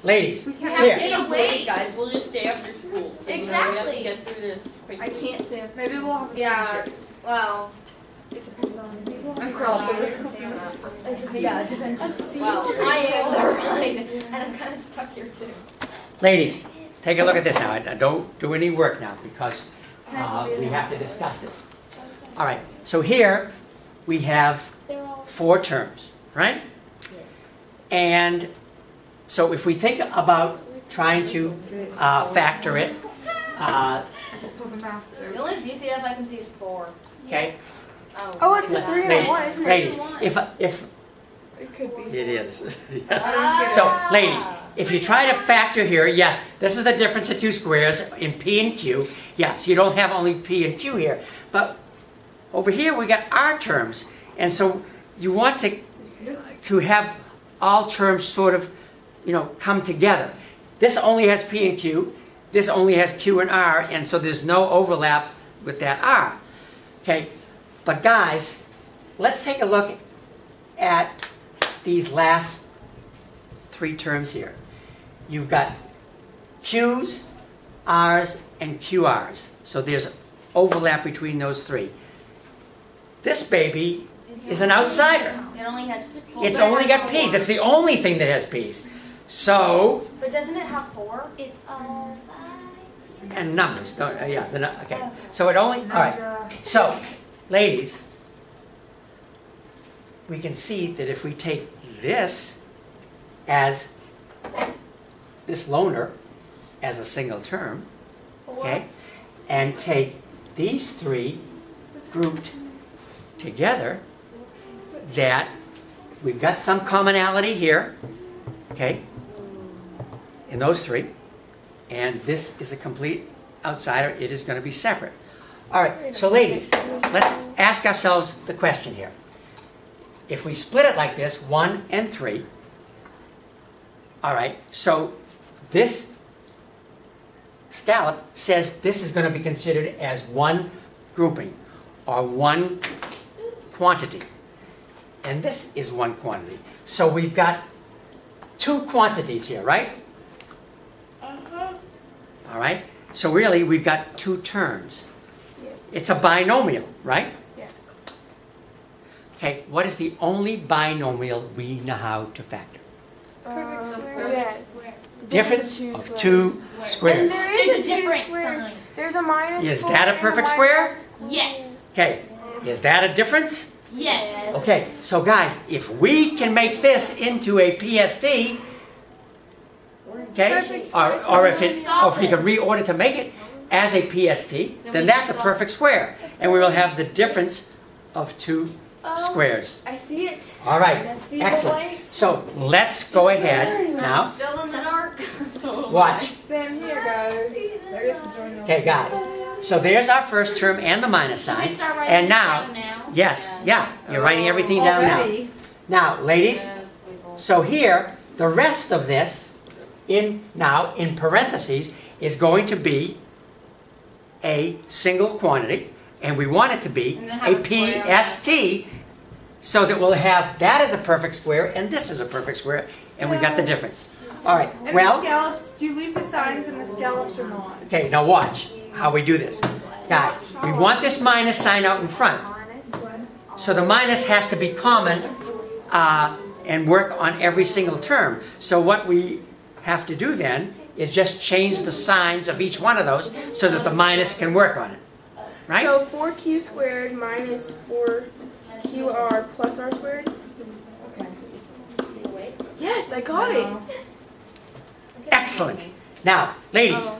Ladies, We here. can't wait, guys. We'll just stay after school. So Exactly. we have to get through this quickly. I can't stand. Maybe we'll have a Yeah. shirt. Well, it depends on. I'm probably. Yeah, it depends on. Well, I am. Never mind. And I'm kind of stuck here too. Ladies, take a look at this now. I don't do any work now because we have to discuss this. All right, so here we have 4 terms, right? And so if we think about trying to factor it, The only DCF I can see is 4. okay? Oh, it's a 3 and a 1, isn't it? Ladies, if It could be. it is, yes. So, ladies, if you try to factor here, yes, this is the difference of 2 squares in P and Q. Yes, you don't have only P and Q here. But over here we got R terms. And so you want to have all terms sort of, come together. This only has P and Q. This only has Q and R. And so there's no overlap with that R. Okay, but guys, let's take a look at these last 3 terms here. You've got Q's, R's, and QR's. So there's overlap between those 3. This baby is an outsider. It only has. It's only got P's. It's the only thing that has P's. So, But doesn't it have 4? It's all and numbers. Don't, okay. So it only, all right. So, ladies, we can see that if we take this as this loner as a single term, okay, and take these 3 grouped together, that we've got some commonality here, okay, in those 3, and this is a complete outsider. It is going to be separate. All right, so ladies, let's ask ourselves the question here. If we split it like this, 1 and 3, all right, so this scallop says this is going to be considered as one grouping or one quantity. And this is one quantity. So we've got 2 quantities here, right? All right, so really we've got 2 terms. It's a binomial, right? Yeah. Okay, what is the only binomial we know how to factor? Perfect square. Yes. Difference Two of squares. 2 And squares. there There's is a a 2 different squares. sign. There's a minus Is 4 that a and perfect y square? plus 4. Yes. Okay, is that a difference? Yes. Okay, so guys, if we can make this into a PST, okay, Perfect or if we can reorder to make it as a PST, then that's a perfect square, and we will have the difference of 2 squares. I see it. All right, I see the excellent. light. So let's go ahead now. Still in the dark. Watch. Same here, guys. I guess you join us. Okay, guys. So there's our first term and the minus Should we sign. start writing And this now, down now? yes, yeah, you're writing everything down now. Already? Now, ladies, Yes, we will. so here, the rest of this, in parentheses, is going to be a single quantity, and we want it to be And then a have a square. PST, so that we'll have that as a perfect square, and this is a perfect square, and we've got the difference. All right, And well, the scallops, do you leave the signs in the scallops or not? okay, now watch how we do this. Guys, we want this minus sign out in front. So the minus has to be common and work on every single term. So what we have to do then is just change the signs of each one of those so that the minus can work on it. Right? So 4q squared minus 4qr plus r squared? Okay. Yes, I got it. Excellent. Now, ladies,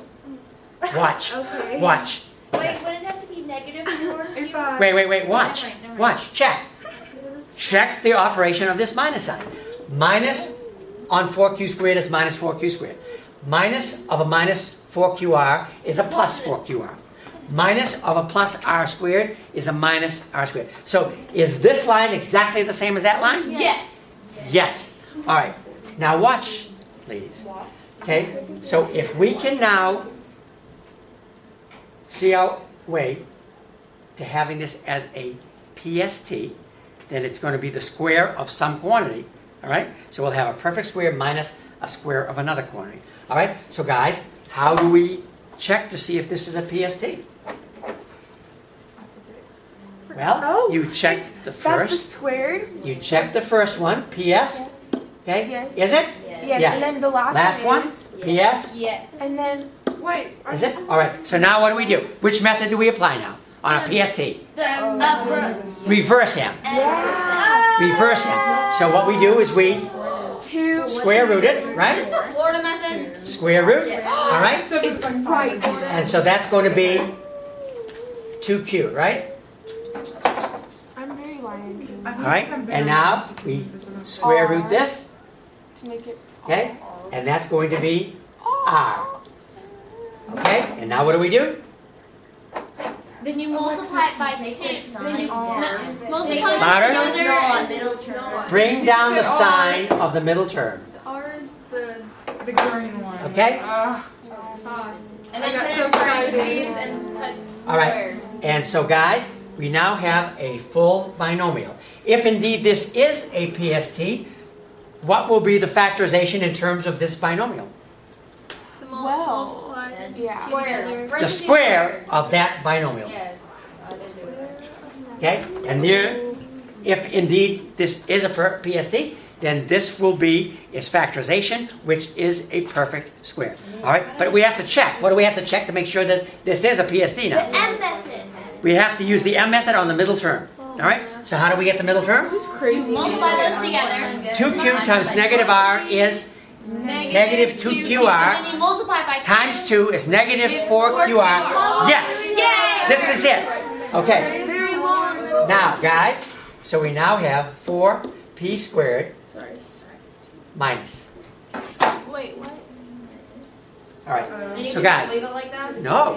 watch. Okay. Watch. Wait, Yes. wouldn't it have to be negative 4? If I... Wait, watch. Watch, check. Check the operation of this minus sign. Minus on 4q squared is minus 4q squared. Minus of a minus 4qr is a plus 4qr. Minus of a plus r squared is a minus r squared. So is this line exactly the same as that line? Yes. Yes. All right. Now watch, ladies. Okay? So if we can now see our way to having this as a PST, then it's going to be the square of some quantity. All right? So we'll have a perfect square minus a square of another quantity. All right, so guys, how do we check to see if this is a PST? Well, Oh, you check the That's the first. squared. You check the first one, PS. Okay, Yes. is it? Yes. Yes. And then the last one, is. PS. Yes. And then wait. Is it? All right. So now what do we do? Which method do we apply now on a PST? Reverse him. Reverse him. So what we do is we Two. square root it, right? the Florida method? Square root. All right. It's right. And so that's going to be 2q, right? I'm very Lion King. All right. And now we square root this, To make it. okay? And that's going to be r. Okay. And now what do we do? Then you multiply it by 2. Then you multiply Louder. them together. on middle term. Bring down the sign of the middle term. R is the green one. Okay. and then put in parentheses and put All right. squared. And so, guys, we now have a full binomial. If indeed this is a PST, what will be the factorization in terms of this binomial? Well. Yeah. Square. The square of that binomial. Yes. Okay? And there, if indeed this is a PST, then this will be its factorization, which is a perfect square. All right? But we have to check. What do we have to check to make sure that this is a PST now? M method. We have to use the M method on the middle term. All right? So how do we get the middle term? This is crazy. Multiply those together. 2q times negative r is negative 2qr. And then you multiply by 2. Times 2 is negative 4qr. Yes! Yay! This is it. Okay. It's very long. Now, guys, so we now have 4p squared Sorry. minus. Wait, what? All right. And you So, can guys. leave it like that? No.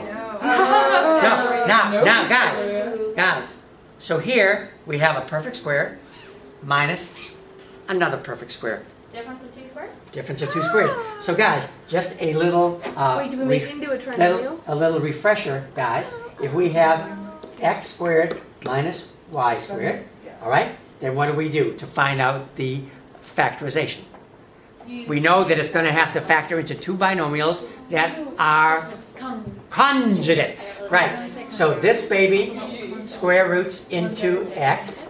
No. Now, guys. So here we have a perfect square minus another perfect square. Difference of two squares? Difference of two squares. So, guys, just a little. Wait, do we make it into a Little, trinomial? a little refresher, guys. If we have x squared minus y squared, all right, then what do we do to find out the factorization? We know that it's going to have to factor into two binomials that are conjugates, right? So this baby square roots into x.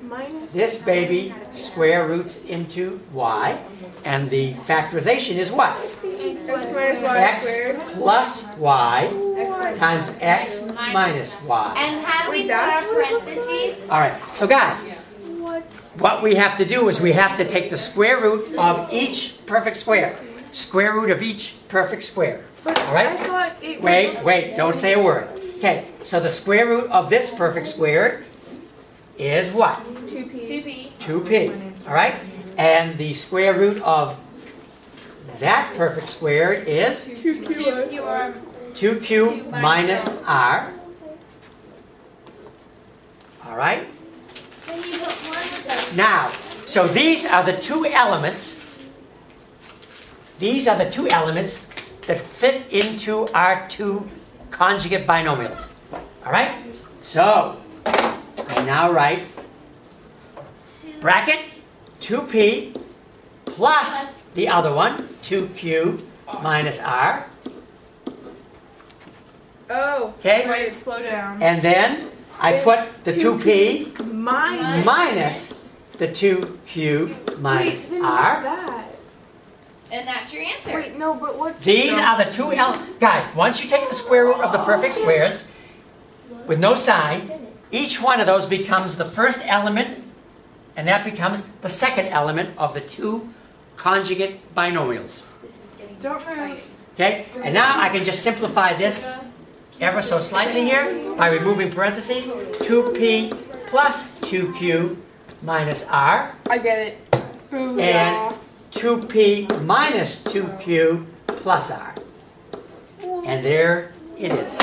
Minus. This baby square roots into y. And the factorization is what? X minus y X squared. plus y X times x minus y. And how do we Wait, put our that's parentheses? All right, so guys, What? what we have to do is we have to take the square root of each perfect square. Square root of each perfect square. But All right. I thought it Wait, don't say a word. Okay, so the square root of this perfect square is what? 2p. 2p. 2p. All right? And the square root of that perfect square is 2q minus r. All right? Then you put one of those. Now, so these are the two elements. These are the two elements that fit into our two conjugate binomials. All right? So, I now write bracket 2p plus the other one, 2q minus r. Oh. Okay? Wait, slow down. And then I put the 2p Minus. minus the 2q minus Wait, then what's r. that? And that's your answer. Wait, no, but what? These are the two elements. Guys, once you take the square root of the perfect squares with no sign, each one of those becomes the first element, and that becomes the second element of the two conjugate binomials. Don't worry. Okay? And now I can just simplify this ever so slightly here by removing parentheses. 2p plus 2q minus r, I get it. Booyah. and 2p minus 2q plus r. And there it is.